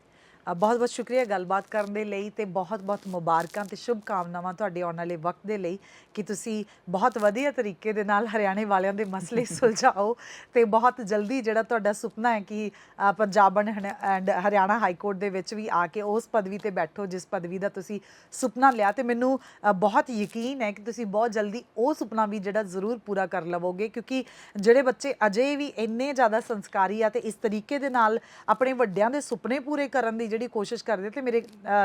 ਬਹੁਤ ਬਹੁਤ ਸ਼ੁਕਰੀਆ ਗੱਲਬਾਤ ਕਰਨ ਦੇ ਲਈ, ਤੇ ਬਹੁਤ ਬਹੁਤ ਮੁਬਾਰਕਾਂ ਤੇ ਸ਼ੁਭ ਕਾਮਨਾਵਾਂ ਤੁਹਾਡੇ ਆਉਣ ਵਾਲੇ ਵਕਤ ਦੇ ਲਈ ਕਿ ਤੁਸੀਂ ਬਹੁਤ ਵਧੀਆ ਤਰੀਕੇ ਦੇ ਨਾਲ ਹਰਿਆਣੇ ਵਾਲਿਆਂ ਦੇ ਮਸਲੇ ਸੁਲਝਾਓ, ਤੇ ਬਹੁਤ ਜਲਦੀ ਜਿਹੜਾ ਤੁਹਾਡਾ ਸੁਪਨਾ ਹੈ ਕਿ Punjab and Haryana high court ਦੇ ਵਿੱਚ ਵੀ ਆ ਕੇ ਉਸ ਪਦਵੀ ਤੇ ਬੈਠੋ ਜਿਸ ਪਦਵੀ ਦਾ ਤੁਸੀਂ ਸੁਪਨਾ ਲਿਆ, ਤੇ ਮੈਨੂੰ ਬਹੁਤ ਯਕੀਨ ਹੈ ਕਿ ਤੁਸੀਂ ਬਹੁਤ ਜਲਦੀ ਉਹ ਸੁਪਨਾ ਵੀ ਜਿਹੜਾ ਜ਼ਰੂਰ ਪੂਰਾ ਕਰ ਲਵੋਗੇ, ਕਿਉਂਕਿ ਜਿਹੜੇ ਬੱਚੇ ਅਜੇ ਵੀ ਇੰਨੇ ਜ਼ਿਆਦਾ ਸੰਸਕਾਰੀ ਆ ਤੇ ਇਸ ਤਰੀਕੇ ਦੇ ਨਾਲ ਆਪਣੇ ਵੱਡਿਆਂ ਦੇ ਸੁਪਨੇ ਪੂਰੇ ਕਰਨ ਦੀ ਜਿਹੜੀ ਕੋਸ਼ਿਸ਼ ਕਰਦੇ, ਤੇ ਮੇਰੇ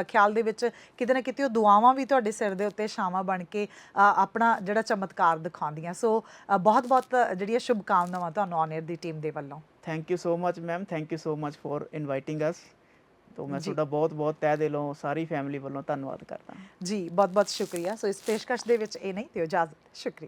ਖਿਆਲ ਦੇ ਵਿੱਚ ਕਿਤੇ ਨਾ ਕਿਤੇ ਉਹ ਦੁਆਵਾਂ ਵੀ ਤੁਹਾਡੇ ਸਿਰ ਦੇ ਉੱਤੇ ਛਾਵਾਂ ਬਣ ਕੇ ਆਪਣਾ ਜਿਹੜਾ ਚਮਤਕਾਰ ਦਿਖਾਉਂਦੀਆਂ। ਸੋ ਬਹੁਤ ਬਹੁਤ ਜਿਹੜੀਆਂ ਸ਼ੁਭ ਕਾਮਨਾਵਾਂ ਤੁਹਾਨੂੰ ਔਨ 에ਅਰ ਦੀ ਟੀਮ ਦੇ ਵੱਲੋਂ। Thank you so much ma'am, thank you so much for inviting us. तो मैं ਤੁਹਾਡਾ ਬਹੁਤ ਬਹੁਤ ਤਹਿ ਦਿਲੋਂ ਸਾਰੀ ਫੈਮਿਲੀ ਵੱਲੋਂ ਧੰਨਵਾਦ ਕਰਦਾ। ਜੀ ਬਹੁਤ ਬਹੁਤ ਸ਼ੁਕਰੀਆ। ਸੋ ਇਸ ਪੇਸ਼ਕਸ਼ ਦੇ ਵਿੱਚ ਇਹ ਨਹੀਂ ਤੇ ਇਜਾਜ਼ਤ, ਸ਼ੁਕਰੀਆ।